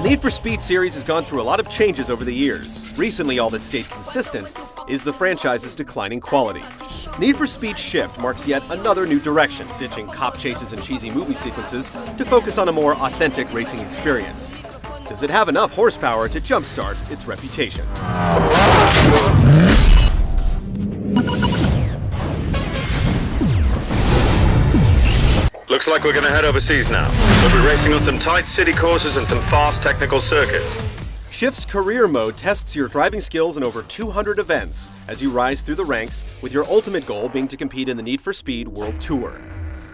Need for Speed series has gone through a lot of changes over the years. Recently, all that stayed consistent is the franchise's declining quality. Need for Speed Shift marks yet another new direction, ditching cop chases and cheesy movie sequences to focus on a more authentic racing experience. Does it have enough horsepower to jumpstart its reputation? Looks like we're going to head overseas now. We'll be racing on some tight city courses and some fast technical circuits. Shift's Career Mode tests your driving skills in over 200 events as you rise through the ranks, with your ultimate goal being to compete in the Need for Speed World Tour.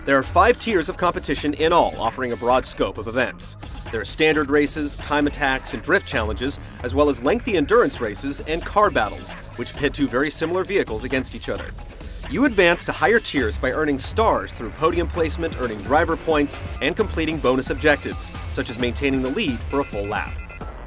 There are 5 tiers of competition in all, offering a broad scope of events. There are standard races, time attacks, and drift challenges, as well as lengthy endurance races and car battles, which pit 2 very similar vehicles against each other. You advance to higher tiers by earning stars through podium placement, earning driver points, and completing bonus objectives, such as maintaining the lead for a full lap.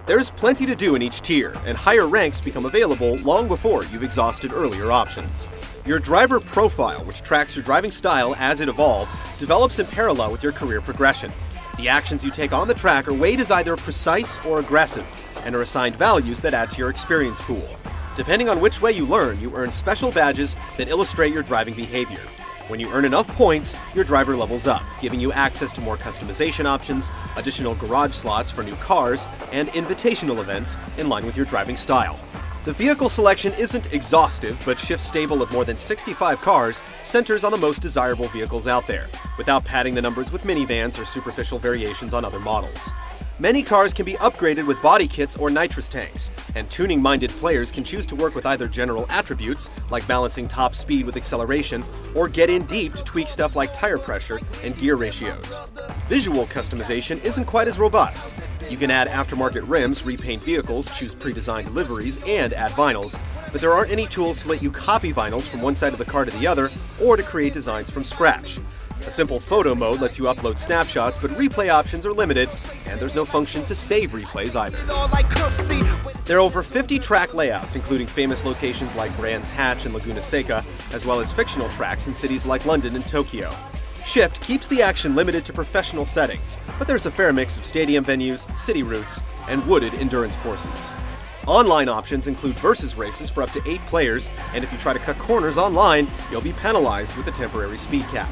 There's plenty to do in each tier, and higher ranks become available long before you've exhausted earlier options. Your driver profile, which tracks your driving style as it evolves, develops in parallel with your career progression. The actions you take on the track are weighed as either precise or aggressive, and are assigned values that add to your experience pool. Depending on which way you learn, you earn special badges that illustrate your driving behavior. When you earn enough points, your driver levels up, giving you access to more customization options, additional garage slots for new cars, and invitational events in line with your driving style. The vehicle selection isn't exhaustive, but Shift's stable of more than 65 cars centers on the most desirable vehicles out there, without padding the numbers with minivans or superficial variations on other models. Many cars can be upgraded with body kits or nitrous tanks, and tuning-minded players can choose to work with either general attributes, like balancing top speed with acceleration, or get in deep to tweak stuff like tire pressure and gear ratios. Visual customization isn't quite as robust. You can add aftermarket rims, repaint vehicles, choose pre-designed liveries, and add vinyls, but there aren't any tools to let you copy vinyls from one side of the car to the other, or to create designs from scratch. A simple photo mode lets you upload snapshots, but replay options are limited, and there's no function to save replays either. There are over 50 track layouts, including famous locations like Brands Hatch and Laguna Seca, as well as fictional tracks in cities like London and Tokyo. Shift keeps the action limited to professional settings, but there's a fair mix of stadium venues, city routes, and wooded endurance courses. Online options include versus races for up to 8 players, and if you try to cut corners online, you'll be penalized with a temporary speed cap.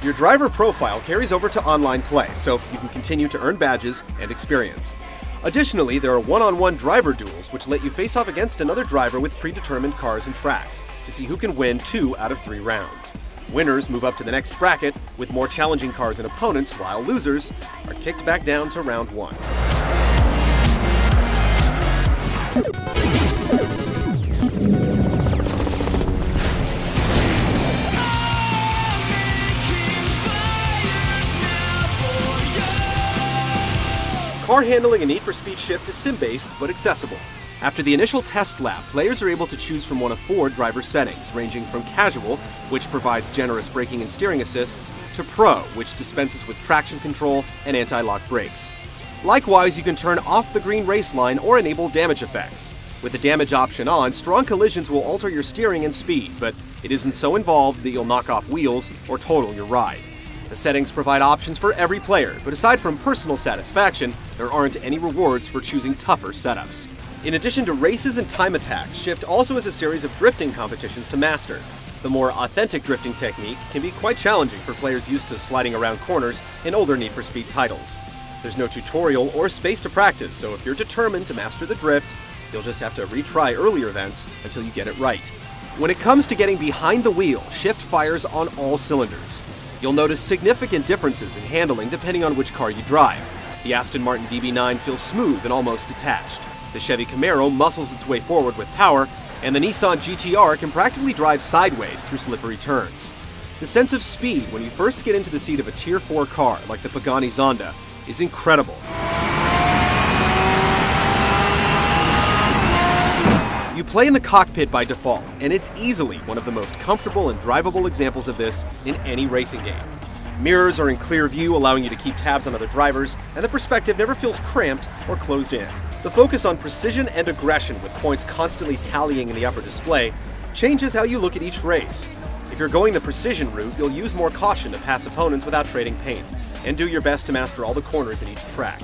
Your driver profile carries over to online play, so you can continue to earn badges and experience. Additionally, there are one-on-one driver duels, which let you face off against another driver with predetermined cars and tracks to see who can win 2 out of 3 rounds. Winners move up to the next bracket with more challenging cars and opponents, while losers are kicked back down to round 1. Car handling in Need for Speed Shift is sim-based but accessible. After the initial test lap, players are able to choose from one of 4 driver settings, ranging from Casual, which provides generous braking and steering assists, to Pro, which dispenses with traction control and anti-lock brakes. Likewise, you can turn off the green race line or enable damage effects. With the damage option on, strong collisions will alter your steering and speed, but it isn't so involved that you'll knock off wheels or total your ride. The settings provide options for every player, but aside from personal satisfaction, there aren't any rewards for choosing tougher setups. In addition to races and time attacks, Shift also has a series of drifting competitions to master. The more authentic drifting technique can be quite challenging for players used to sliding around corners in older Need for Speed titles. There's no tutorial or space to practice, so if you're determined to master the drift, you'll just have to retry earlier events until you get it right. When it comes to getting behind the wheel, Shift fires on all cylinders. You'll notice significant differences in handling depending on which car you drive. The Aston Martin DB9 feels smooth and almost detached. The Chevy Camaro muscles its way forward with power, and the Nissan GT-R can practically drive sideways through slippery turns. The sense of speed when you first get into the seat of a Tier 4 car like the Pagani Zonda is incredible. You play in the cockpit by default, and it's easily one of the most comfortable and drivable examples of this in any racing game. Mirrors are in clear view, allowing you to keep tabs on other drivers, and the perspective never feels cramped or closed in. The focus on precision and aggression, with points constantly tallying in the upper display, changes how you look at each race. If you're going the precision route, you'll use more caution to pass opponents without trading paint, and do your best to master all the corners in each track.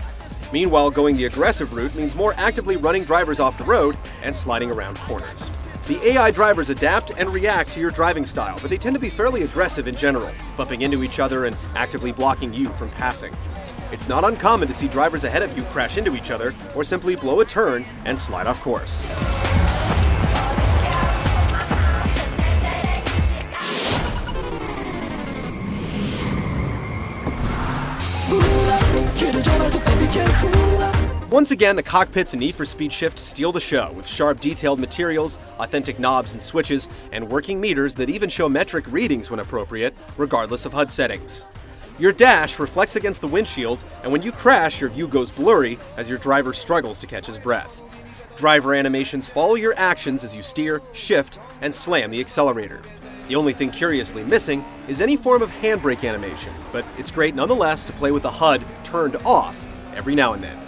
Meanwhile, going the aggressive route means more actively running drivers off the road and sliding around corners. The AI drivers adapt and react to your driving style, but they tend to be fairly aggressive in general, bumping into each other and actively blocking you from passing. It's not uncommon to see drivers ahead of you crash into each other or simply blow a turn and slide off course. Once again, the cockpits in Need for Speed Shift steal the show with sharp, detailed materials, authentic knobs and switches, and working meters that even show metric readings when appropriate, regardless of HUD settings. Your dash reflects against the windshield, and when you crash, your view goes blurry as your driver struggles to catch his breath. Driver animations follow your actions as you steer, shift, and slam the accelerator. The only thing curiously missing is any form of handbrake animation, but it's great nonetheless to play with the HUD turned off every now and then.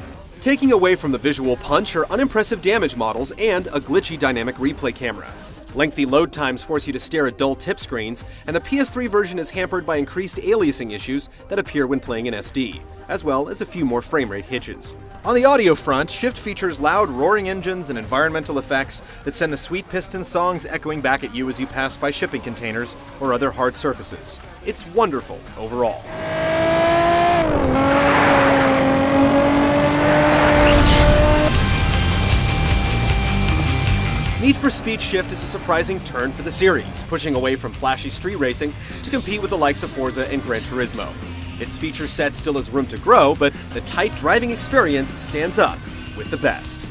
Taking away from the visual punch are unimpressive damage models and a glitchy dynamic replay camera. Lengthy load times force you to stare at dull tip screens, and the PS3 version is hampered by increased aliasing issues that appear when playing in SD, as well as a few more frame rate hitches. On the audio front, Shift features loud roaring engines and environmental effects that send the sweet piston songs echoing back at you as you pass by shipping containers or other hard surfaces. It's wonderful overall. Need for Speed Shift is a surprising turn for the series, pushing away from flashy street racing to compete with the likes of Forza and Gran Turismo. Its feature set still has room to grow, but the tight driving experience stands up with the best.